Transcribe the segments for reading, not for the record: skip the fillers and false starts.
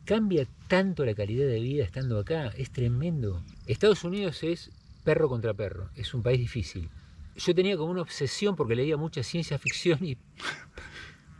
cambia tanto la calidad de vida estando acá, es tremendo. Estados Unidos es perro contra perro, es un país difícil. Yo tenía como una obsesión porque leía mucha ciencia ficción y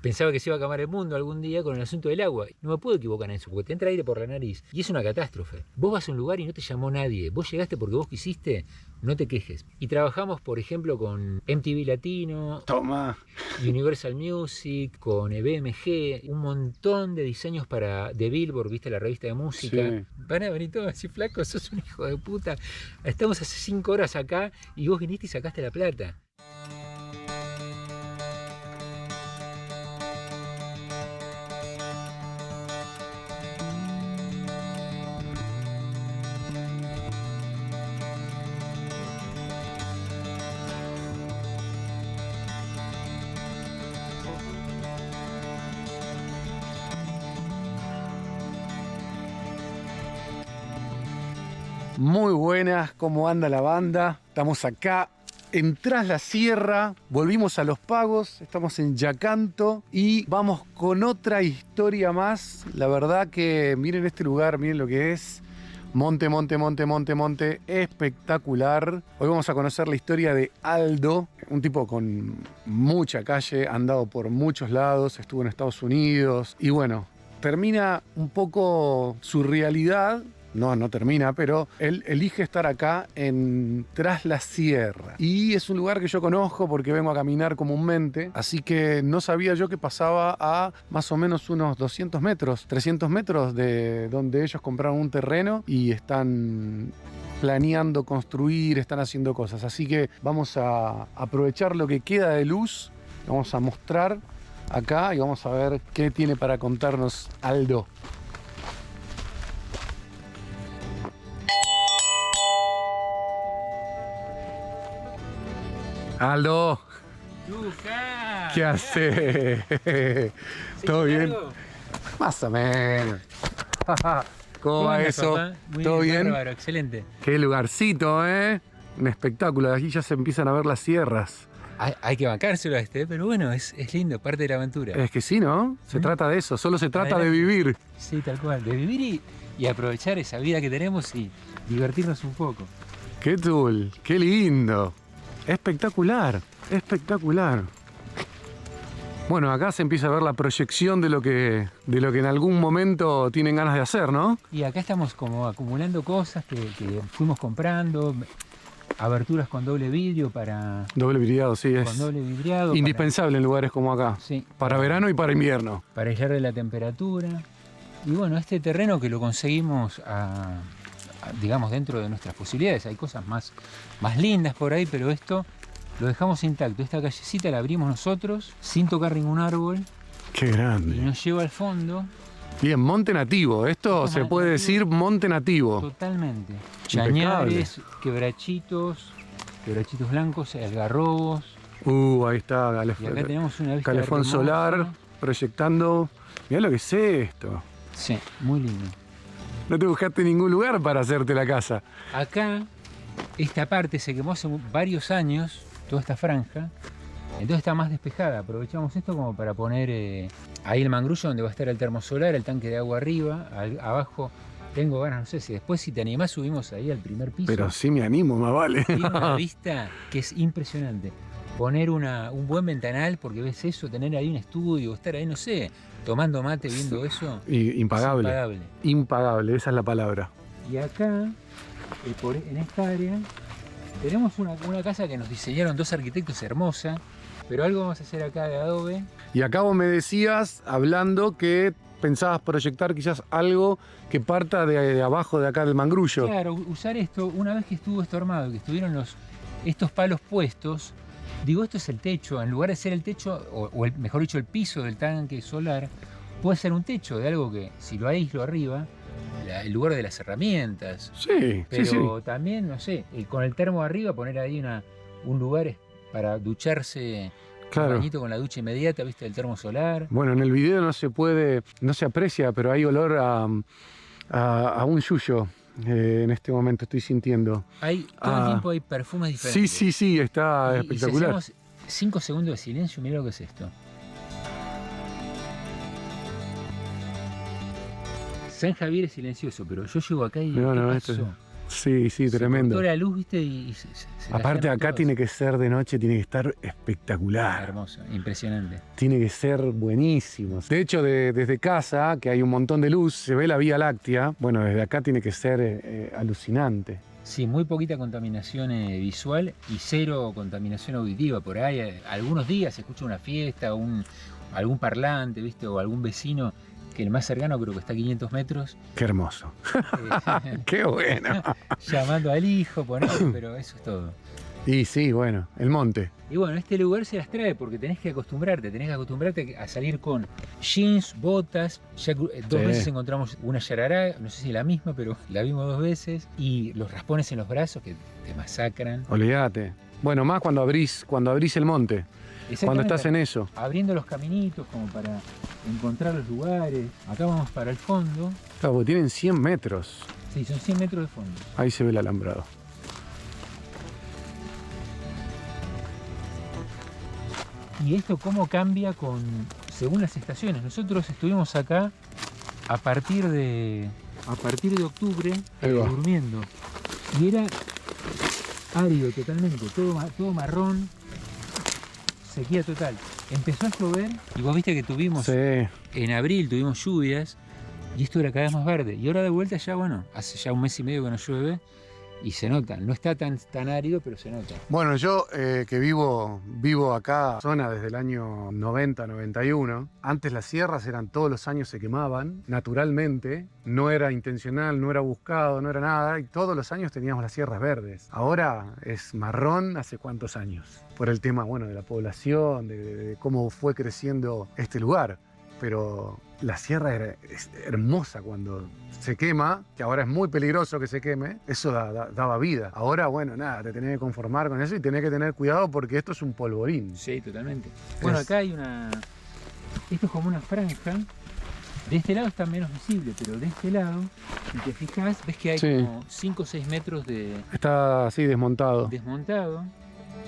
pensaba que se iba a acabar el mundo algún día con el asunto del agua. No me puedo equivocar en eso, porque te entra aire por la nariz y es una catástrofe. Vos vas a un lugar y no te llamó nadie. Vos llegaste porque vos quisiste, no te quejes. Y trabajamos, por ejemplo, con MTV Latino, Toma. Universal Music, con BMG, un montón de diseños de Billboard, viste, la revista de música. Sí. Van a venir todos así, flaco, sos un hijo de puta. Estamos hace 5 horas acá y vos viniste y sacaste la plata. Muy buenas, ¿cómo anda la banda? Estamos acá en Tras la Sierra, volvimos a Los Pagos, estamos en Yacanto y vamos con otra historia más. La verdad que miren este lugar, miren lo que es. Monte, monte, monte, monte, monte, espectacular. Hoy vamos a conocer la historia de Aldo, un tipo con mucha calle, andado por muchos lados, estuvo en Estados Unidos y bueno, termina un poco su realidad. No termina, pero él elige estar acá en Tras la Sierra. Y es un lugar que yo conozco porque vengo a caminar comúnmente, así que no sabía yo que pasaba a más o menos unos 200 metros, 300 metros de donde ellos compraron un terreno y están planeando construir, están haciendo cosas. Así que vamos a aprovechar lo que queda de luz, vamos a mostrar acá y vamos a ver qué tiene para contarnos Aldo. Aldo, ¡Luca! ¿qué hace? ¿Todo bien? Largo? Más o menos. ¿Cómo va andas, eso? papá? Muy ¿Todo bien? Bárbaro, excelente. Qué lugarcito, ¿eh? Un espectáculo. De aquí ya se empiezan a ver las sierras. Hay que bancárselo a pero bueno, es lindo, parte de la aventura. Es que sí, ¿no? Se trata de eso. Solo se trata de vivir. Sí, tal cual. De vivir y aprovechar esa vida que tenemos y divertirnos un poco. Qué tul, qué lindo. Espectacular, espectacular. Bueno, acá se empieza a ver la proyección de lo que en algún momento tienen ganas de hacer, ¿no? Y acá estamos como acumulando cosas que fuimos comprando, aberturas con doble vidrio para... Doble vidriado, sí, es Con doble vidriado. indispensable en lugares como acá. Sí. Para verano y para invierno. Para aislarle la temperatura. Y bueno, este terreno que lo conseguimos digamos, dentro de nuestras posibilidades. Hay cosas más lindas por ahí, pero esto lo dejamos intacto. Esta callecita la abrimos nosotros, sin tocar ningún árbol. Qué grande. Y nos lleva al fondo. Bien, monte nativo. Esto se puede decir monte nativo. Totalmente. Chañares, quebrachitos blancos, algarrobos. Ahí está, Y acá tenemos una vista calefón hermosa. solar proyectando. Mirá lo que es esto. Sí, muy lindo. No te buscaste ningún lugar para hacerte la casa. Acá, esta parte se quemó hace varios años, toda esta franja, entonces está más despejada. Aprovechamos esto como para poner ahí el mangrullo donde va a estar el termosolar, el tanque de agua arriba, abajo. Tengo ganas, no sé si después, si te animás, subimos ahí al primer piso. Pero sí me animo, más vale. Tiene una vista que es impresionante. Poner un buen ventanal, porque ves eso, tener ahí un estudio, estar ahí, no sé, tomando mate, viendo eso. Impagable. Impagable. Impagable, esa es la palabra. Y acá, en esta área, tenemos una casa que nos diseñaron 2 arquitectos hermosa, pero algo vamos a hacer acá de adobe. Y acá vos me decías, hablando, que pensabas proyectar quizás algo que parta de abajo de acá del mangrullo. Claro, usar esto, una vez que estuvo esto armado, que estuvieron estos palos puestos, digo, esto es el techo, en lugar de ser el techo, mejor dicho, el piso del tanque solar, puede ser un techo de algo que, si lo aíslo arriba, el lugar de las herramientas. Sí, pero sí. también, no sé, con el termo arriba, poner ahí un lugar para ducharse. Claro. Un bañito con la ducha inmediata, viste, del termo solar. Bueno, en el video no se aprecia, pero hay olor a un yuyo. En este momento estoy sintiendo. Todo el tiempo hay perfumes diferentes. Sí, está espectacular. Y si hacemos 5 segundos de silencio, mira lo que es esto. San Javier es silencioso, pero yo llego acá y No, ¿qué no, pasó? Sí, sí, Se tremendo. cortó la luz, ¿viste? Y se Aparte cayeron acá todos. tiene que ser de noche, tiene que estar espectacular. Hermoso, impresionante. Tiene que ser buenísimo. De hecho, desde casa, que hay un montón de luz, se ve la Vía Láctea. Bueno, desde acá tiene que ser alucinante. Sí, muy poquita contaminación visual y cero contaminación auditiva. Por ahí algunos días se escucha una fiesta, algún parlante, ¿viste? O algún vecino, que el más cercano creo que está a 500 metros, Qué hermoso. eh, Qué bueno. llamando al hijo, pero eso es todo. Y sí, bueno, el monte. Y bueno, este lugar se las trae porque tenés que acostumbrarte a salir con jeans, botas. Ya dos Sí. veces encontramos una yarará, no sé si la misma, pero la vimos 2 veces. Y los raspones en los brazos que te masacran. Olvídate. Bueno, más cuando abrís el monte. Cuando estás en eso. Abriendo los caminitos como para encontrar los lugares. Acá vamos para el fondo. Claro, porque tienen 100 metros. Sí, son 100 metros de fondo. Ahí se ve el alambrado. Y esto cómo cambia según las estaciones. Nosotros estuvimos acá a partir de octubre Ahí va. durmiendo. Y era árido totalmente, todo marrón, sequía total. Empezó a llover y vos viste que Sí. en abril tuvimos lluvias y esto era cada vez más verde. Y ahora de vuelta ya, bueno, hace ya 1 mes y medio que no llueve y se nota. No está tan árido, pero se nota. Bueno, yo que vivo acá, zona desde el año 90, 91. Antes las sierras todos los años se quemaban, naturalmente. No era intencional, no era buscado, no era nada. Y todos los años teníamos las sierras verdes. Ahora es marrón, ¿hace cuántos años? Por el tema, bueno, de la población, de cómo fue creciendo este lugar. Pero la sierra es hermosa cuando se quema, que ahora es muy peligroso que se queme, eso daba vida. Ahora, bueno, nada, te tenés que conformar con eso y tenés que tener cuidado porque esto es un polvorín. Sí, totalmente. Bueno, acá hay esto es como una franja. De este lado está menos visible, pero de este lado, si te fijas, ves que hay Sí. como 5 o 6 metros de Está así desmontado. desmontado.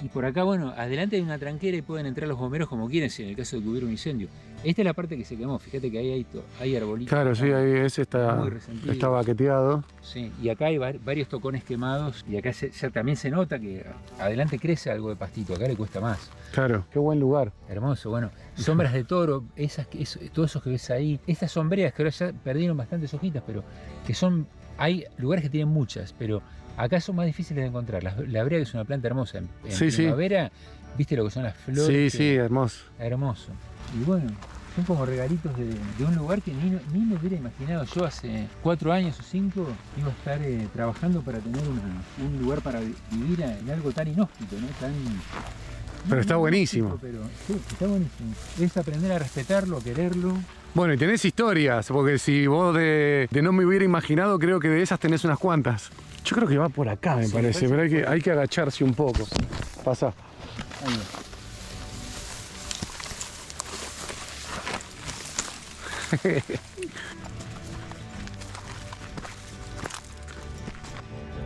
Y por acá, bueno, adelante hay una tranquera y pueden entrar los bomberos como quieren, si en el caso de que hubiera un incendio. Esta es la parte que se quemó, fíjate que ahí hay arbolitos. Claro, sí, ahí ese Muy resentido. está baqueteado. Sí, y acá hay varios tocones quemados y acá ya también se nota que adelante crece algo de pastito, acá le cuesta más. Claro, qué buen lugar. Hermoso, bueno, sombras de toro, todos esos que ves ahí, estas sombreras que ahora ya perdieron bastantes hojitas, pero hay lugares que tienen muchas, pero acá son más difíciles de encontrar. La brea, que es una planta hermosa, en Sí, sí. primavera, viste lo que son las flores. Sí, sí, hermoso. Hermoso. Y bueno, son como regalitos de un lugar que ni me hubiera imaginado. Yo hace 4 años o 5 iba a estar trabajando para tener un lugar para vivir en algo tan inhóspito, ¿no? Pero está buenísimo. Pero sí, está buenísimo. Es aprender a respetarlo, a quererlo. Bueno, y tenés historias, porque si vos de no me hubiera imaginado, creo que de esas tenés unas cuantas. Yo creo que va por acá, me Sí, parece, me pero hay que agacharse un poco. Pasa. Ahí va.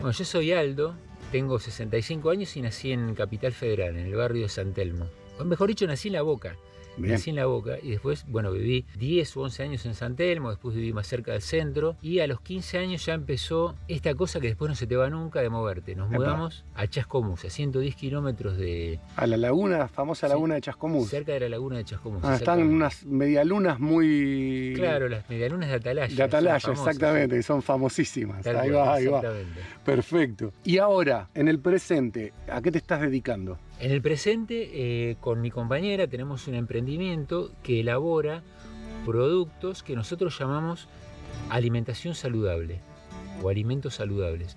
Bueno, yo soy Aldo, tengo 65 años y nací en Capital Federal, en el barrio de San Telmo. O mejor dicho, nací en La Boca. Bien. Nací en La Boca y después, bueno, viví 10 u 11 años en San Telmo, después viví más cerca del centro y a los 15 años ya empezó esta cosa que después no se te va nunca de moverte. Nos Epa. mudamos a Chascomús, a 110 kilómetros de... A la laguna, famosa Sí. laguna de Chascomús. cerca de la laguna de Chascomús. Están exactamente. unas medialunas muy... Claro, las medialunas de Atalaya. De Atalaya, son famosas. exactamente, que son famosísimas. Tal Ahí cual, va, ahí va. exactamente. Perfecto. Y ahora, en el presente, ¿a qué te estás dedicando? En el presente, con mi compañera, tenemos un emprendimiento que elabora productos que nosotros llamamos alimentación saludable o alimentos saludables,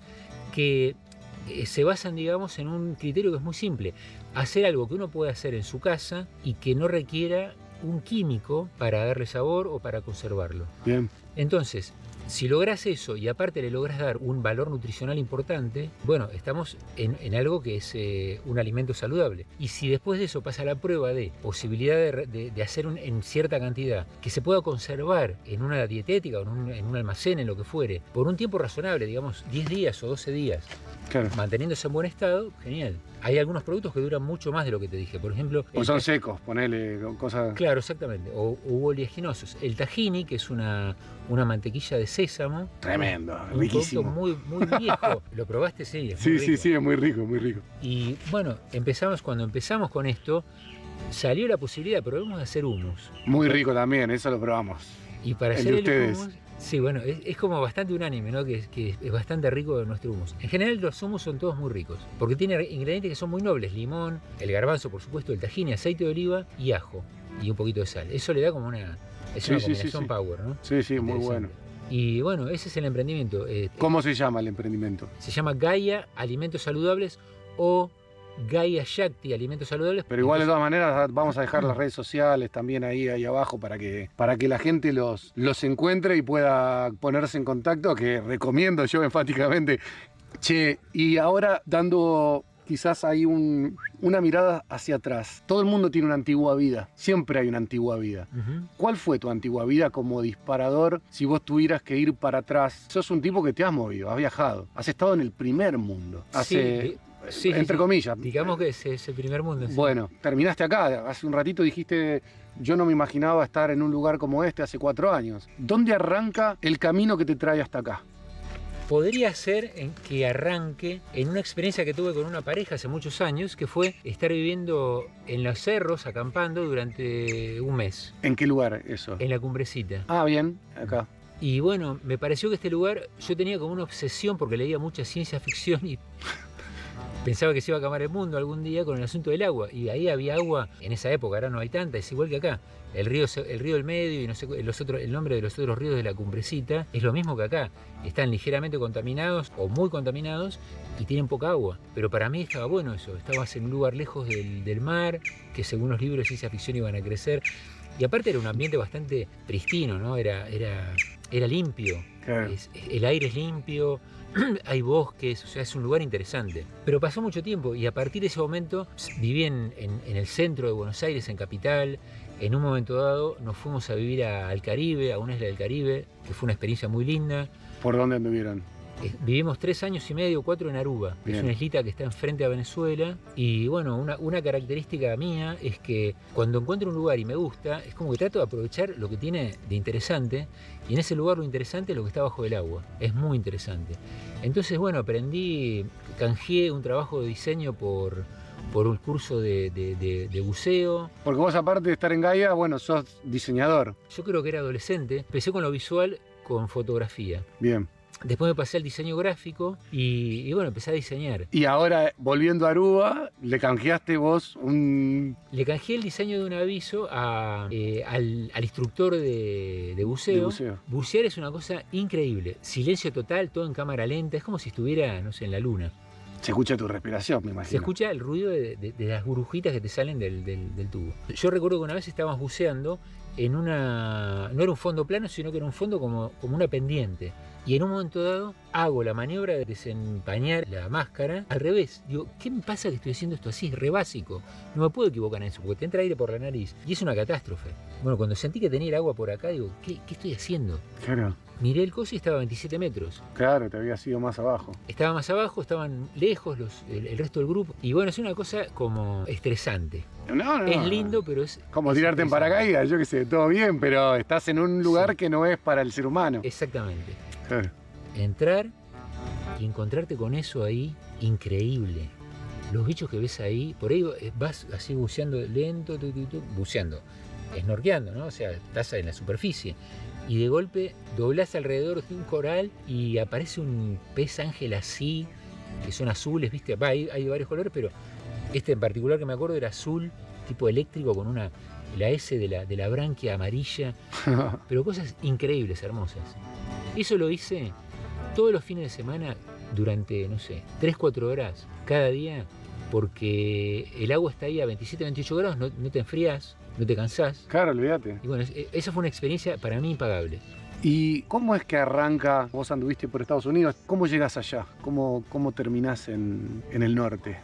que se basan, digamos, en un criterio que es muy simple: hacer algo que uno puede hacer en su casa y que no requiera un químico para darle sabor o para conservarlo. Bien. Entonces, si logras eso y aparte le logras dar un valor nutricional importante, bueno, estamos en algo que es un alimento saludable. Y si después de eso pasa la prueba de posibilidad de hacer en cierta cantidad, que se pueda conservar en una dietética o en un almacén, en lo que fuere, por un tiempo razonable, digamos 10 días o 12 días, Claro. manteniéndose en buen estado, genial. Hay algunos productos que duran mucho más de lo que te dije. Por ejemplo, Pues son secos, ponele cosas... claro, exactamente, o oleaginosos. El tahini, que es una mantequilla de sésamo. Tremendo, Un riquísimo. producto muy viejo. ¿Lo probaste? Sí, es Sí, muy sí, rico. sí, es muy rico, muy rico. Y bueno, cuando empezamos con esto, salió la posibilidad, probemos de hacer hummus. Muy rico también, eso lo probamos. Y para El hacer de el ustedes. hummus, sí, bueno, es como bastante unánime, ¿no? Que es bastante rico nuestro hummus. En general los hummus son todos muy ricos, porque tiene ingredientes que son muy nobles: limón, el garbanzo, por supuesto, el tajín, aceite de oliva y ajo, y un poquito de sal. Eso le da como una combinación power, ¿no? Sí, sí, muy bueno. Y bueno, ese es el emprendimiento. ¿Cómo se llama el emprendimiento? Se llama Gaia Alimentos Saludables o Gaia Shakti Alimentos Saludables. Pero igual de todas maneras vamos a dejar las redes sociales también ahí abajo para que la gente los encuentre y pueda ponerse en contacto, que recomiendo yo enfáticamente. Che, y ahora dando quizás ahí una mirada hacia atrás. Todo el mundo tiene una antigua vida, siempre hay una antigua vida. ¿Cuál fue tu antigua vida como disparador si vos tuvieras que ir para atrás? Sos un tipo que te has movido, has viajado, has estado en el primer mundo. Sí, entre comillas. Digamos que es el primer mundo. Sí. Bueno, terminaste acá. Hace un ratito dijiste, yo no me imaginaba estar en un lugar como este hace 4 años. ¿Dónde arranca el camino que te trae hasta acá? Podría ser que arranque en una experiencia que tuve con una pareja hace muchos años, que fue estar viviendo en los cerros, acampando durante un mes. ¿En qué lugar eso? En la Cumbrecita. Ah, bien, acá. Y bueno, me pareció que este lugar, yo tenía como una obsesión porque leía mucha ciencia ficción y pensaba que se iba a acabar el mundo algún día con el asunto del agua. Y ahí había agua, en esa época, ahora no hay tanta, es igual que acá. El río del Medio y no sé, el nombre de los otros ríos de la Cumbrecita es lo mismo que acá. Están ligeramente contaminados o muy contaminados y tienen poca agua. Pero para mí estaba bueno eso. Estabas en un lugar lejos del mar, que según los libros de ciencia ficción iban a crecer. Y aparte era un ambiente bastante pristino, ¿no? Era limpio. Claro. El aire es limpio, hay bosques, o sea, es un lugar interesante. Pero pasó mucho tiempo y a partir de ese momento viví en el centro de Buenos Aires, en Capital. En un momento dado nos fuimos a vivir al Caribe, a una isla del Caribe, que fue una experiencia muy linda. ¿Por dónde anduvieron? Vivimos 3 años y medio, 4 en Aruba. Bien. Es una islita que está enfrente a Venezuela. Y bueno, una característica mía es que cuando encuentro un lugar y me gusta, es como que trato de aprovechar lo que tiene de interesante. Y en ese lugar lo interesante es lo que está bajo el agua. Es muy interesante. Entonces, bueno, canjeé un trabajo de diseño por un curso de buceo. Porque vos, aparte de estar en Gaia, bueno, sos diseñador. Yo creo que era adolescente. Empecé con lo visual, con fotografía. Bien. Después me pasé al diseño gráfico y bueno, empecé a diseñar. Y ahora, volviendo a Aruba, le canjeaste vos un... Le canjeé el diseño de un aviso al instructor de buceo. Bucear es una cosa increíble. Silencio total, todo en cámara lenta. Es como si estuviera, no sé, en la luna. Se escucha tu respiración, me imagino. Se escucha el ruido de las burbujitas que te salen del tubo. Yo recuerdo que una vez estábamos buceando en no era un fondo plano, sino que era un fondo como una pendiente. Y en un momento dado hago la maniobra de desempañar la máscara al revés. Digo, ¿qué me pasa que estoy haciendo esto así? Es re básico. No me puedo equivocar en eso, porque te entra aire por la nariz. Y es una catástrofe. Bueno, cuando sentí que tenía el agua por acá, digo, ¿qué estoy haciendo? Claro. Miré el coso y estaba a 27 metros. Claro, te había ido más abajo. Estaba más abajo, estaban lejos el resto del grupo. Y bueno, es una cosa como estresante. No. Es lindo, pero es... Como tirarte en paracaídas, yo qué sé, todo bien, pero estás en un lugar que no es para el ser humano. Exactamente. Claro. Entrar y encontrarte con eso ahí, increíble. Los bichos que ves ahí, por ahí vas así buceando lento, buceando, snorkeando, ¿no? O sea, estás en la superficie. Y de golpe doblás alrededor de un coral y aparece un pez ángel así, que son azules, ¿viste? Hay varios colores, pero este en particular que me acuerdo era azul, tipo eléctrico, con la S de la branquia amarilla, pero cosas increíbles, hermosas. Eso lo hice todos los fines de semana durante, no sé, 3-4 horas cada día, porque el agua está ahí a 27-28 grados, no te enfrías, no te cansás. Claro, olvídate. Y bueno, esa fue una experiencia para mí impagable. ¿Y cómo es que arranca? Vos anduviste por Estados Unidos, ¿cómo llegas allá? ¿Cómo terminás en el norte?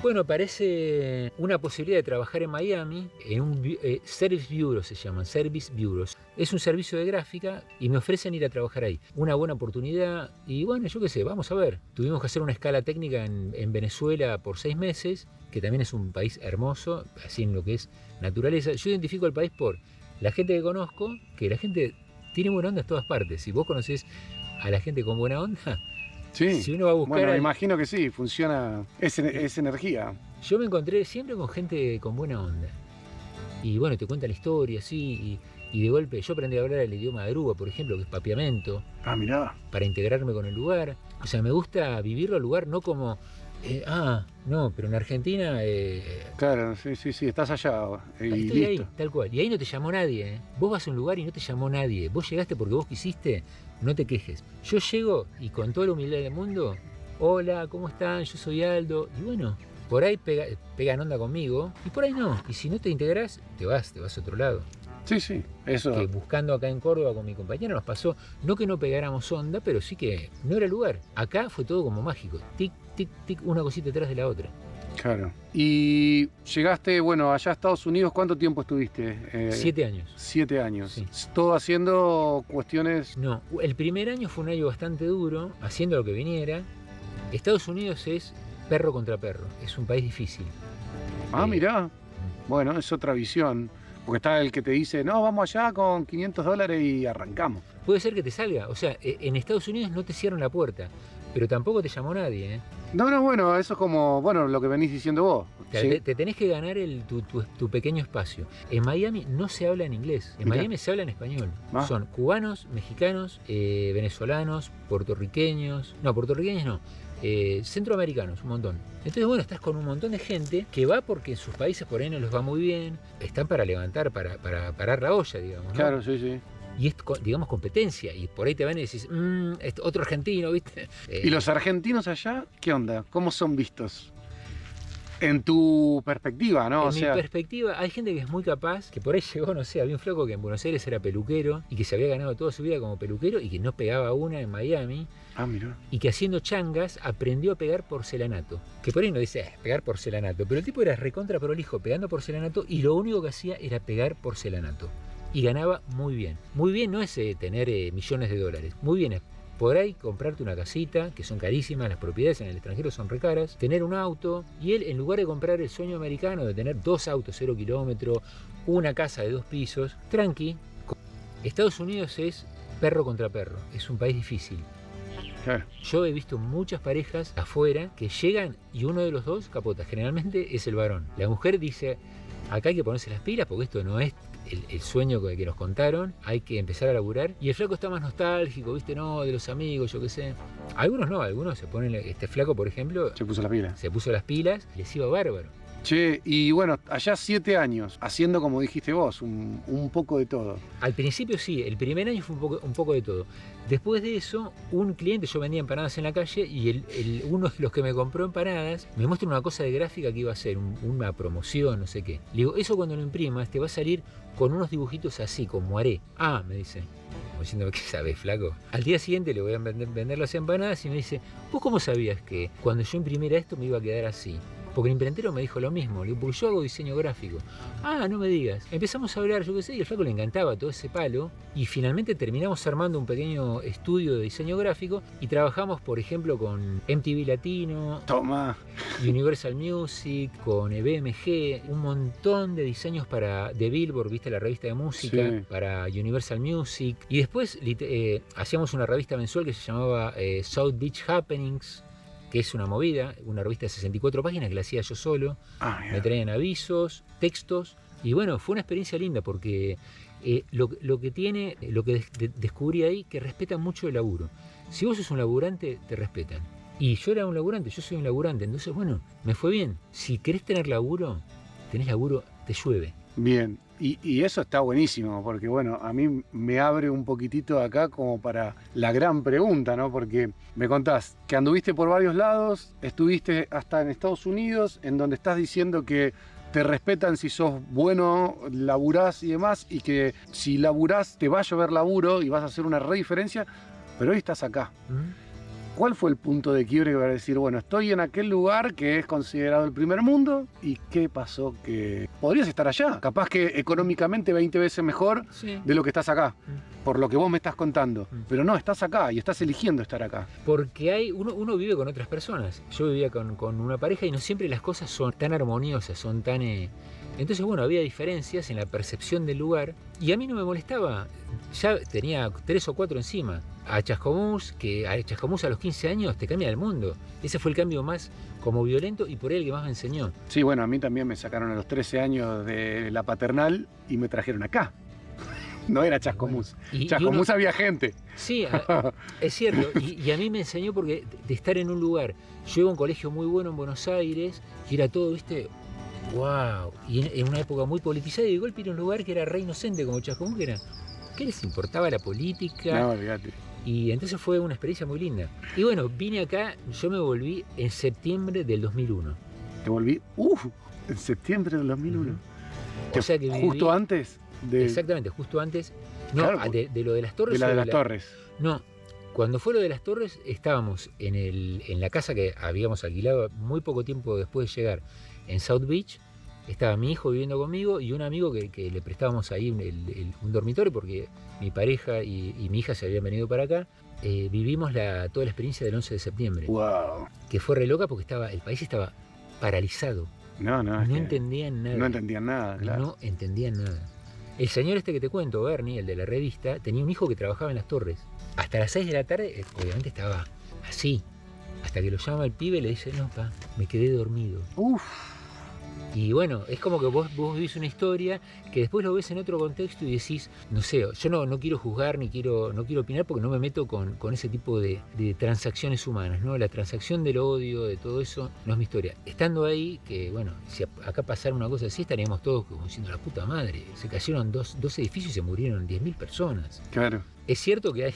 Bueno, aparece una posibilidad de trabajar en Miami en un Service Bureau, se llaman, Service Bureaus. Es un servicio de gráfica y me ofrecen ir a trabajar ahí. Una buena oportunidad y bueno, yo qué sé, vamos a ver. Tuvimos que hacer una escala técnica en Venezuela por 6 meses, que también es un país hermoso, así en lo que es naturaleza. Yo identifico el país por la gente que conozco, que la gente tiene buena onda en todas partes. Si vos conocés a la gente con buena onda, Sí. si uno va a buscar... Bueno, me imagino que sí, funciona, es energía. Yo me encontré siempre con gente con buena onda. Y bueno, te cuenta la historia, sí, y de golpe yo aprendí a hablar el idioma Aruba, por ejemplo, que es papiamento, Ah, mirá. para integrarme con el lugar. O sea, me gusta vivirlo al lugar, no como, no, pero en Argentina... Claro, sí, estás allá y estoy listo. ahí, tal cual. Y ahí no te llamó nadie, ¿eh? Vos vas a un lugar y no te llamó nadie. Vos llegaste porque vos quisiste, no te quejes. Yo llego y con toda la humildad del mundo, hola, ¿cómo están? Yo soy Aldo. Y bueno, por ahí pegan onda conmigo y por ahí no. Y si no te integrás, te vas a otro lado. Sí, eso. Que buscando acá en Córdoba con mi compañero nos pasó, no que no pegáramos onda, pero sí que no era lugar. Acá fue todo como mágico. Tic, tic, tic, una cosita detrás de la otra. Claro. Y llegaste, bueno, allá a Estados Unidos, ¿cuánto tiempo estuviste? 7 años. 7 años. Sí. Todo haciendo cuestiones... No, el primer año fue un año bastante duro, haciendo lo que viniera. Estados Unidos es perro contra perro, es un país difícil. Ah, mirá. Bueno, es otra visión. Porque está el que te dice, no, vamos allá con $500 y arrancamos. Puede ser que te salga, o sea, en Estados Unidos no te cierran la puerta, pero tampoco te llamó nadie, ¿eh? No, bueno, eso es como, bueno, lo que venís diciendo vos. O sea, Sí. te tenés que ganar tu pequeño espacio. En Miami no se habla en inglés, en Mirá. Miami se habla en español. Ah. Son cubanos, mexicanos, venezolanos, puertorriqueños no, centroamericanos, un montón. Entonces, bueno, estás con un montón de gente que va porque en sus países por ahí no les va muy bien, están para levantar, para parar la olla, digamos, ¿no? Claro, sí. Y es, digamos, competencia, y por ahí te van y decís, otro argentino, ¿viste? ¿Y los argentinos allá, qué onda? ¿Cómo son vistos? En tu perspectiva, ¿no? En O mi sea, perspectiva, hay gente que es muy capaz, que por ahí llegó, no sé, había un flaco que en Buenos Aires era peluquero y que se había ganado toda su vida como peluquero y que no pegaba una en Miami ah, mirá. y que haciendo changas aprendió a pegar porcelanato. Que por ahí no dice, pegar porcelanato, pero el tipo era recontra prolijo pegando porcelanato y lo único que hacía era pegar porcelanato. Y ganaba muy bien. Muy bien no es tener millones de dólares, muy bien es por ahí comprarte una casita, que son carísimas, las propiedades en el extranjero son re caras, tener un auto, y él, en lugar de comprar el sueño americano de tener 2 autos 0 kilómetros, una casa de 2 pisos, tranqui. Estados Unidos es perro contra perro, es un país difícil. Claro. Yo he visto muchas parejas afuera que llegan y uno de los dos capota, generalmente es el varón. La mujer dice, acá hay que ponerse las pilas porque esto no es el sueño que nos contaron, hay que empezar a laburar. Y el flaco está más nostálgico, ¿viste? No, de los amigos, yo qué sé. Algunos no, algunos se ponen, este flaco, por ejemplo, Se puso la pila. se puso las pilas y les iba bárbaro. Che, y bueno, allá 7 años, haciendo como dijiste vos, un poco de todo. Al principio sí, el primer año fue un poco de todo. Después de eso, un cliente, yo vendía empanadas en la calle y uno de los que me compró empanadas me muestra una cosa de gráfica que iba a hacer, una promoción, no sé qué. Le digo, eso cuando lo imprimas te va a salir con unos dibujitos así, como haré. Ah, me dice, como diciendo, ¿qué sabes, flaco? Al día siguiente le voy a vender las empanadas y me dice, ¿vos cómo sabías que cuando yo imprimiera esto me iba a quedar así? Porque el imprentero me dijo lo mismo, le digo, porque yo hago diseño gráfico. Ah, no me digas. Empezamos a hablar, yo qué sé, y al flaco le encantaba todo ese palo. Y finalmente terminamos armando un pequeño estudio de diseño gráfico y trabajamos, por ejemplo, con MTV Latino, Toma. Universal Music, con BMG, un montón de diseños de Billboard, viste, la revista de música, Sí. para Universal Music. Y después hacíamos una revista mensual que se llamaba South Beach Happenings, que es una movida, una revista de 64 páginas que la hacía yo solo. Ah, Me mirá. traían avisos, textos, y bueno, fue una experiencia linda porque lo que descubrí ahí, que respetan mucho el laburo. Si vos sos un laburante, te respetan. Y yo era un laburante, yo soy un laburante, entonces bueno, me fue bien. Si querés tener laburo, tenés laburo, te llueve. Bien, y eso está buenísimo, porque bueno, a mí me abre un poquitito acá como para la gran pregunta, ¿no? Porque me contás que anduviste por varios lados, estuviste hasta en Estados Unidos, en donde estás diciendo que te respetan si sos bueno, laburás y demás, y que si laburás te va a llover laburo y vas a hacer una re diferencia, pero hoy estás acá. ¿Mm? ¿Cuál fue el punto de quiebre para decir, bueno, estoy en aquel lugar que es considerado el primer mundo y qué pasó que podrías estar allá? Capaz que económicamente 20 veces mejor Sí. de lo que estás acá. por lo que vos me estás contando. Pero no, estás acá y estás eligiendo estar acá. Porque uno vive con otras personas. Yo vivía con una pareja y no siempre las cosas son tan armoniosas, son tan... Entonces, bueno, había diferencias en la percepción del lugar y a mí no me molestaba. Ya tenía 3 o 4 encima. A Chascomús a los 15 años te cambia el mundo. Ese fue el cambio más como violento y por él el que más me enseñó. Sí, bueno, a mí también me sacaron a los 13 años de la paternal y me trajeron acá. No era Chascomús. Bueno, Chascomús había gente. Sí, es cierto. Y a mí me enseñó porque de estar en un lugar. Yo iba a un colegio muy bueno en Buenos Aires y era todo, viste, wow. Y en una época muy politizada y de golpe era un lugar que era re inocente como Chascomús, que era... ¿Qué les importaba la política? No, olvídate. Y entonces fue una experiencia muy linda. Y bueno, vine acá, yo me volví en septiembre del 2001. Te volví, en septiembre del 2001. O sea que justo antes de... Exactamente, justo antes. No, Claro, de lo de las torres. De la de las torres. No, cuando fue lo de las torres estábamos en la casa que habíamos alquilado muy poco tiempo después de llegar en South Beach. Estaba mi hijo viviendo conmigo y un amigo que le prestábamos ahí un dormitorio porque mi pareja y mi hija se habían venido para acá. Vivimos toda la experiencia del 11 de septiembre. Wow. Que fue re loca porque el país estaba paralizado. No entendían nada. No entendían nada, claro. No entendían nada. El señor este que te cuento, Bernie, el de la revista, tenía un hijo que trabajaba en las torres. Hasta las 6 de la tarde, obviamente estaba así. Hasta que lo llama el pibe y le dice, no, pa, me quedé dormido. Uf. Y bueno, es como que vos vivís una historia que después lo ves en otro contexto y decís, no sé, yo no quiero juzgar ni no quiero opinar porque no me meto con ese tipo de transacciones humanas, ¿no? La transacción del odio, de todo eso, no es mi historia. Estando ahí, que bueno, si acá pasara una cosa así, estaríamos todos como diciendo, la puta madre, se cayeron dos edificios y se murieron 10.000 personas. Claro. Es cierto que hay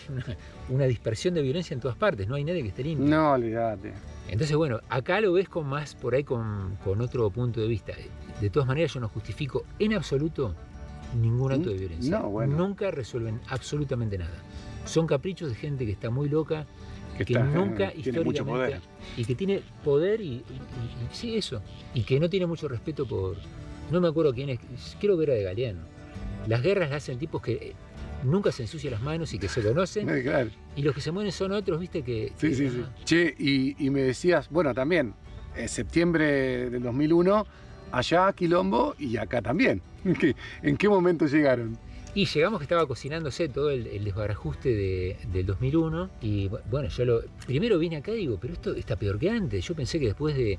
una dispersión de violencia en todas partes, no hay nadie que esté limpio. No, olvídate. Entonces, bueno, acá lo ves por ahí con otro punto de vista. De todas maneras, yo no justifico en absoluto ningún acto de violencia. No, bueno. Nunca resuelven absolutamente nada. Son caprichos de gente que está muy loca, que nunca tiene mucho poder. Y que tiene poder y sí, eso. Y que no tiene mucho respeto por... No me acuerdo quién es, creo que era de Galeano. Las guerras las hacen tipos que nunca se ensucian las manos y que se conocen. Claro. Y los que se mueren son otros, viste, que... Sí. Che, y me decías, bueno, también, en septiembre del 2001, allá quilombo y acá también. ¿En qué momento llegaron? Y llegamos que estaba cocinándose todo el desbarajuste del 2001 y bueno, primero vine acá y digo, pero esto está peor que antes. Yo pensé que después de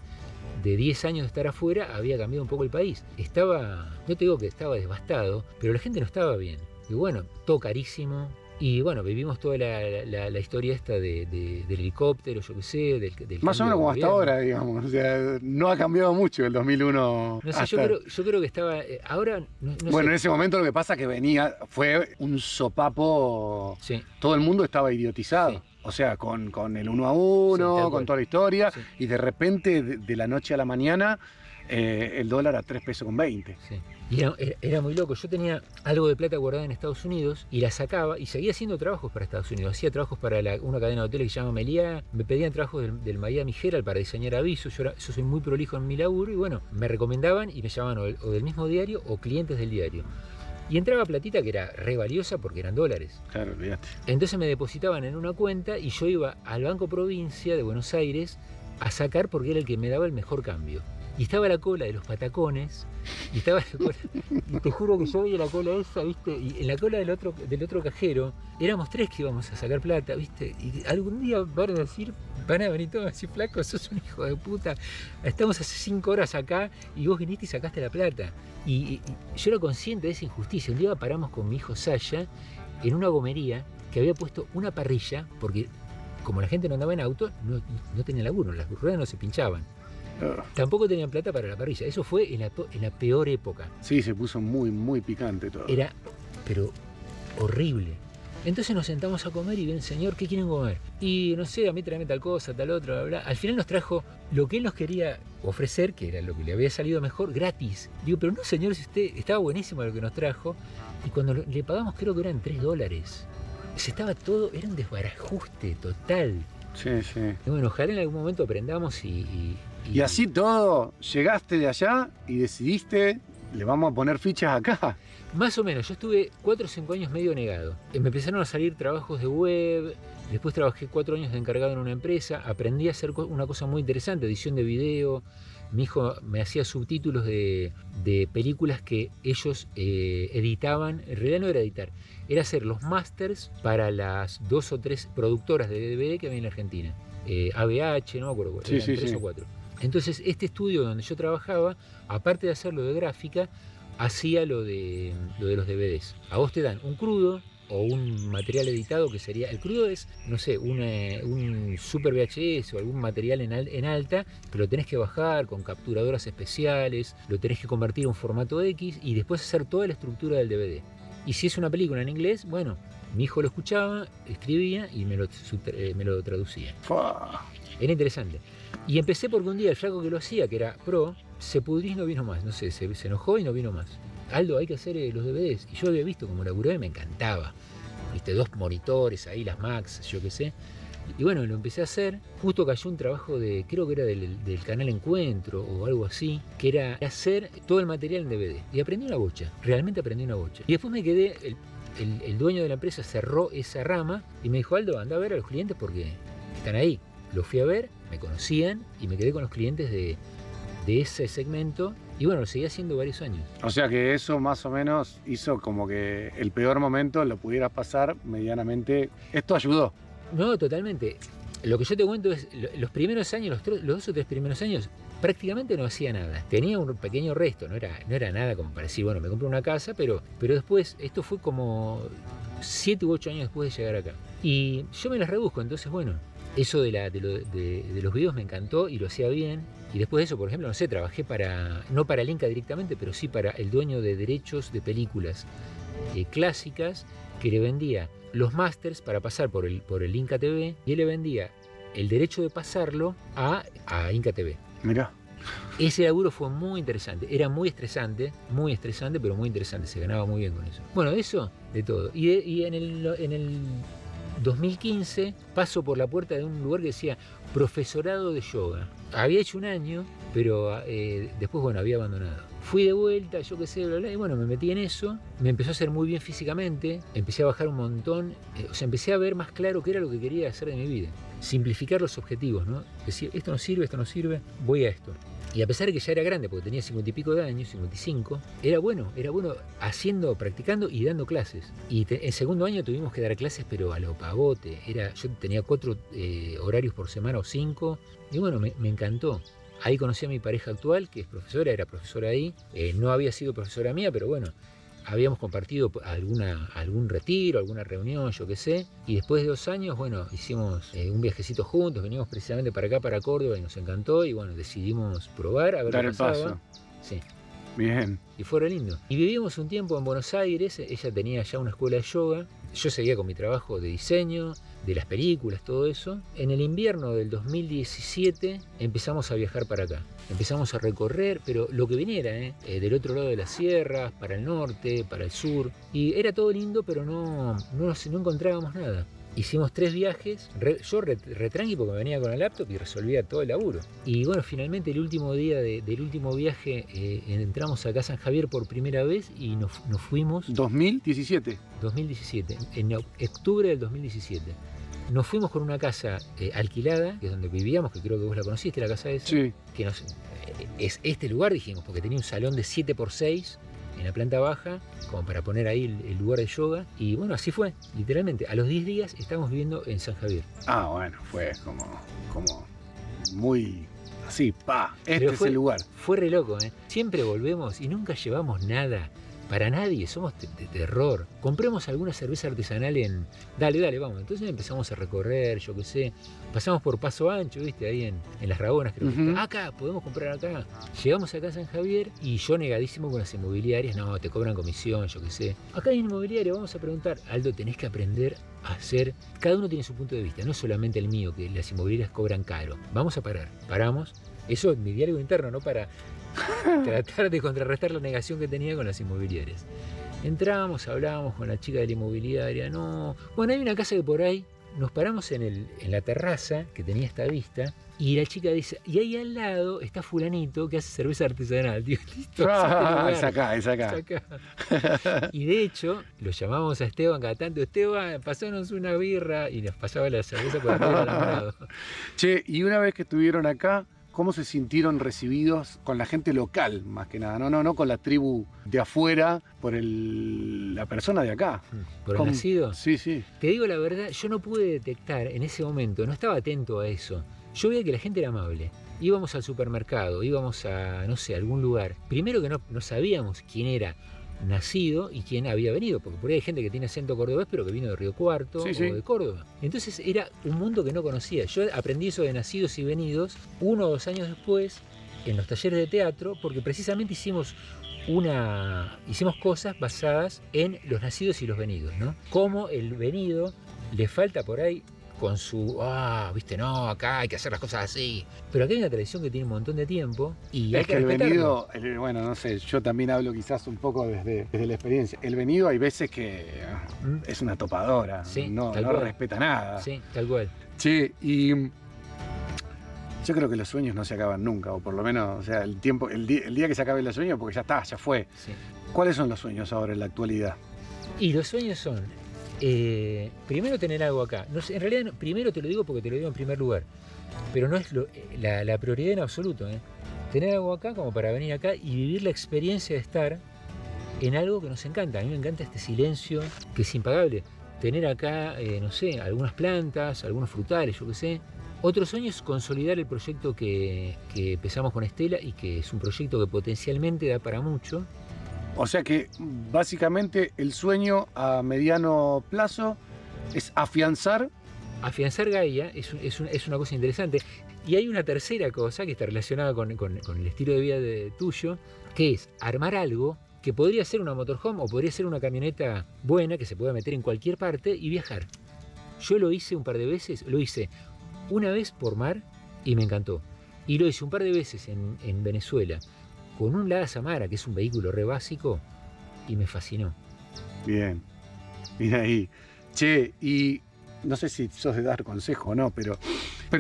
10 años de estar afuera había cambiado un poco el país. No te digo que estaba devastado, pero la gente no estaba bien. Y bueno, todo carísimo. Y bueno, vivimos toda la historia esta del helicóptero, yo qué sé, del más o menos como hasta ahora, digamos. O sea, no ha cambiado mucho el 2001. No sé, yo creo que estaba... Ahora, no bueno, sé. En ese momento lo que pasa es que fue un sopapo. Sí. Todo el mundo estaba idiotizado. Sí. O sea, con el 1 a 1, con toda la historia. Sí. Y de repente, de la noche a la mañana, el dólar a 3 pesos con 20. Sí. Y era muy loco. Yo tenía algo de plata guardada en Estados Unidos y la sacaba y seguía haciendo trabajos para Estados Unidos. Hacía trabajos para una cadena de hoteles que se llama Meliá. Me pedían trabajos del Miami Herald para diseñar avisos. Yo soy muy prolijo en mi laburo y bueno, me recomendaban y me llamaban o del mismo diario o clientes del diario. Y entraba platita que era re valiosa porque eran dólares. Claro, olvídate. Entonces me depositaban en una cuenta y yo iba al Banco Provincia de Buenos Aires a sacar porque era el que me daba el mejor cambio. Y estaba la cola de los patacones, y te juro que yo veía la cola esa, ¿viste? Y en la cola del otro cajero, éramos 3 que íbamos a sacar plata, ¿viste? Y algún día van a venir todos a decir, flaco, sos un hijo de puta, estamos hace 5 horas acá y vos viniste y sacaste la plata. Y yo era consciente de esa injusticia. Un día paramos con mi hijo Sasha en una gomería que había puesto una parrilla, porque como la gente no andaba en auto, no tenía laburo, las ruedas no se pinchaban. Tampoco tenían plata para la parrilla. Eso fue en la peor época. Sí, se puso muy, muy picante todo. Era, pero horrible. Entonces nos sentamos a comer y bien, señor, ¿qué quieren comer? Y no sé, a mí tráeme tal cosa, tal otra, bla, bla. Al final nos trajo lo que él nos quería ofrecer, que era lo que le había salido mejor, gratis. Digo, pero no, señor, si usted estaba buenísimo lo que nos trajo. Y cuando le pagamos, creo que eran $3. Era un desbarajuste total. Sí. Y bueno, ojalá en algún momento aprendamos y así todo, llegaste de allá y decidiste le vamos a poner fichas acá. Más o menos, yo estuve 4 o 5 años medio negado. Me empezaron a salir trabajos de web, después trabajé 4 años de encargado en una empresa, aprendí a hacer una cosa muy interesante, edición de video. Mi hijo me hacía subtítulos de películas que ellos editaban. En realidad no era editar, era hacer los masters para las 2 o 3 productoras de DVD que había en la Argentina. ABH, no me acuerdo, eran 3 o 4. Entonces este estudio donde yo trabajaba, aparte de hacer lo de gráfica, hacía lo de los DVDs. A vos te dan un crudo o un material editado que sería... El crudo es, no sé, un super VHS o algún material en alta, que lo tenés que bajar con capturadoras especiales, lo tenés que convertir a un formato X y después hacer toda la estructura del DVD. Y si es una película en inglés, bueno, mi hijo lo escuchaba, escribía y me lo traducía. Era interesante. Y empecé porque un día el flaco que lo hacía, que era pro, se pudrió y no vino más. No sé, se enojó y no vino más. Aldo, hay que hacer los DVDs. Y yo había visto como laburaba y me encantaba. Viste, 2 monitores ahí, las Max, yo qué sé. Y bueno, lo empecé a hacer. Justo cayó un trabajo creo que era del canal Encuentro o algo así, que era hacer todo el material en DVD. Y aprendí una bocha, realmente aprendí una bocha. Y después me quedé, el dueño de la empresa cerró esa rama y me dijo, Aldo, anda a ver a los clientes porque están ahí. Lo fui a ver, me conocían y me quedé con los clientes de ese segmento y bueno, lo seguí haciendo varios años. O sea que eso más o menos hizo como que el peor momento lo pudieras pasar medianamente. Esto ayudó. No, totalmente. Lo que yo te cuento es, los primeros años, los 2 o 3 primeros años, prácticamente no hacía nada. Tenía un pequeño resto, no era nada como para decir, bueno, me compré una casa, pero después, esto fue como 7 u 8 años después de llegar acá. Y yo me las rebusco, entonces bueno, eso de los videos me encantó y lo hacía bien. Y después de eso, por ejemplo, no sé, trabajé no para el Inca directamente, pero sí para el dueño de derechos de películas clásicas, que le vendía los masters para pasar por el Inca TV y él le vendía el derecho de pasarlo a Inca TV. Mirá. Ese laburo fue muy interesante, era muy estresante, pero muy interesante, se ganaba muy bien con eso. Bueno, eso, de todo. Y en el 2015 paso por la puerta de un lugar que decía profesorado de yoga. Había hecho un año, pero después, bueno, había abandonado. Fui de vuelta, yo qué sé, bla, bla, y bueno, me metí en eso, me empezó a hacer muy bien físicamente, empecé a bajar un montón, o sea, empecé a ver más claro qué era lo que quería hacer de mi vida. Simplificar los objetivos, ¿no? Decir, esto no sirve, voy a esto. Y a pesar de que ya era grande, porque tenía 50 y pico de años, 55, era bueno haciendo, practicando y dando clases. Y en segundo año tuvimos que dar clases, pero a lo pavote. Yo tenía 4 horarios por semana o 5, y bueno, me encantó. Ahí conocí a mi pareja actual, que es profesora, era profesora ahí. No había sido profesora mía, pero bueno, habíamos compartido algún retiro, alguna reunión, yo qué sé. Y después de 2 años, bueno, hicimos un viajecito juntos, venimos precisamente para acá, para Córdoba, y nos encantó. Y bueno, decidimos probar, a ver dar qué pasaba. el paso. Sí. Bien. Y fue re lindo. Y vivimos un tiempo en Buenos Aires, ella tenía ya una escuela de yoga, yo seguía con mi trabajo de diseño, de las películas, todo eso. En el invierno del 2017 empezamos a viajar para acá. Empezamos a recorrer, pero lo que viniera, del otro lado de las sierras, para el norte, para el sur. Y era todo lindo, pero no encontrábamos nada. Hicimos 3 viajes, yo retranqui porque me venía con el laptop y resolvía todo el laburo. Y bueno, finalmente el último día del último viaje entramos acá a San Javier por primera vez y nos fuimos... 2017. 2017, en octubre del 2017. Nos fuimos con una casa alquilada, que es donde vivíamos, que creo que vos la conociste, la casa esa. Sí. Que es este lugar, dijimos, porque tenía un salón de 7x6 en la planta baja, como para poner ahí el lugar de yoga. Y bueno, así fue, literalmente. A los 10 días estábamos viviendo en San Javier. Ah, bueno, fue como muy así, este es el lugar. Fue re loco, ¿eh? Siempre volvemos y nunca llevamos nada. Para nadie, somos de terror. Compremos alguna cerveza artesanal Dale, vamos. Entonces empezamos a recorrer, yo qué sé. Pasamos por Paso Ancho, ¿viste? Ahí en Las Rabonas, creo que está. Acá, podemos comprar acá. Llegamos acá a San Javier y yo negadísimo con las inmobiliarias. No, te cobran comisión, yo qué sé. Acá hay inmobiliaria, vamos a preguntar. Aldo, tenés que aprender a hacer... Cada uno tiene su punto de vista, no solamente el mío, que las inmobiliarias cobran caro. Vamos a parar. Paramos. Eso es mi diálogo interno, ¿no? Para tratar de contrarrestar la negación que tenía con las inmobiliarias. Entramos, hablábamos con la chica de la inmobiliaria, no... Bueno, hay una casa que por ahí nos paramos en la terraza que tenía esta vista y la chica dice, y ahí al lado está fulanito que hace cerveza artesanal. Digo, listo, es acá. es acá. Y de hecho, lo llamamos a Esteban cada tanto, Esteban, pasanos una birra, y nos pasaba la cerveza por el medio del alambrado. Che, y una vez que estuvieron acá, ¿cómo se sintieron recibidos con la gente local, más que nada? No con la tribu de afuera, por la persona de acá. ¿Por el nacido? Sí, sí. Te digo la verdad, yo no pude detectar en ese momento, no estaba atento a eso. Yo veía que la gente era amable. Íbamos al supermercado, íbamos a, no sé, algún lugar. Primero que no sabíamos quién era nacido y quién había venido, porque por ahí hay gente que tiene acento cordobés, pero que vino de Río Cuarto o de Córdoba. Entonces era un mundo que no conocía. Yo aprendí eso de nacidos y venidos 1 o 2 años después en los talleres de teatro, porque precisamente hicimos cosas basadas en los nacidos y los venidos, ¿no? Como el venido le falta por ahí con su, viste, no, acá hay que hacer las cosas así. Pero acá hay una tradición que tiene un montón de tiempo y hay que el respetarlo. venido, bueno, no sé, yo también hablo quizás un poco desde la experiencia. El venido hay veces que es una topadora, sí, no respeta nada. Sí, tal cual. Sí, y yo creo que los sueños no se acaban nunca, o por lo menos, o sea, el día que se acabe el sueño, porque ya está, ya fue. Sí. ¿Cuáles son los sueños ahora en la actualidad? Y los sueños son, primero tener algo acá. No sé, en realidad, primero te lo digo porque te lo digo en primer lugar, pero no es la prioridad en absoluto. Tener algo acá como para venir acá y vivir la experiencia de estar en algo que nos encanta. A mí me encanta este silencio que es impagable. Tener acá, no sé, algunas plantas, algunos frutales, yo qué sé. Otro sueño es consolidar el proyecto que empezamos con Estela y que es un proyecto que potencialmente da para mucho. O sea que básicamente el sueño a mediano plazo es afianzar. Afianzar Gaia es una cosa interesante. Y hay una tercera cosa que está relacionada con el estilo de vida tuyo, que es armar algo que podría ser una motorhome o podría ser una camioneta buena que se pueda meter en cualquier parte y viajar. Yo lo hice un par de veces, lo hice una vez por mar y me encantó. Y lo hice un par de veces en Venezuela con un Lada Samara, que es un vehículo re básico, y me fascinó. Bien, mira ahí. Che, y no sé si sos de dar consejo o no, pero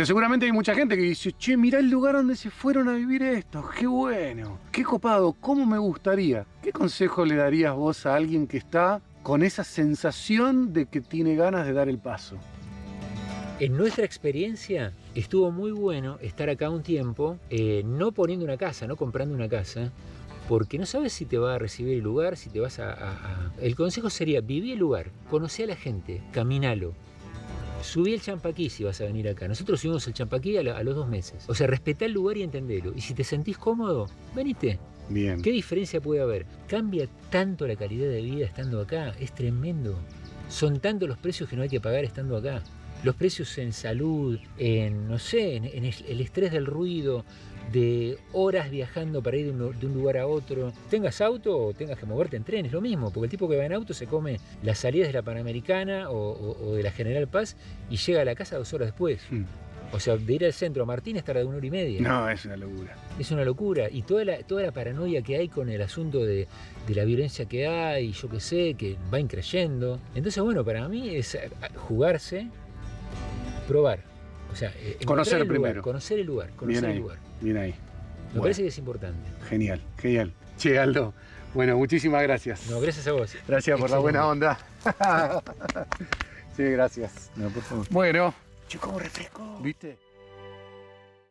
seguramente hay mucha gente que dice, che, mirá el lugar donde se fueron a vivir estos, qué bueno, qué copado, cómo me gustaría. ¿Qué consejo le darías vos a alguien que está con esa sensación de que tiene ganas de dar el paso? En nuestra experiencia estuvo muy bueno estar acá un tiempo, no poniendo una casa, no comprando una casa, porque no sabes si te va a recibir el lugar, si te vas El consejo sería, viví el lugar, conocí a la gente, caminalo. Subí el Champaquí si vas a venir acá. Nosotros subimos el Champaquí a los 2 meses. O sea, respetá el lugar y entendelo. Y si te sentís cómodo, venite. Bien. ¿Qué diferencia puede haber? Cambia tanto la calidad de vida estando acá, es tremendo. Son tantos los precios que no hay que pagar estando acá. Los precios en salud, en, no sé, en el estrés del ruido, de horas viajando para ir de un lugar a otro. Tengas auto o tengas que moverte en tren, es lo mismo, porque el tipo que va en auto se come las salidas de la Panamericana o de la General Paz y llega a la casa 2 horas después. O sea, de ir al centro a Martínez tarda 1 hora y media. No, es una locura. Es una locura. Y toda la paranoia que hay con el asunto de la violencia que hay, yo qué sé, que va increyendo. Entonces, bueno, para mí es jugarse, probar. O sea, conocer primero. Conocer el lugar. Conocer el lugar. Bien ahí. Me parece que es importante. Genial, genial. Che, Aldo, bueno, muchísimas gracias. No, gracias a vos. Gracias por la buena onda. Sí, gracias. No, por favor. Bueno. Che, ¿cómo refrescó? ¿Viste?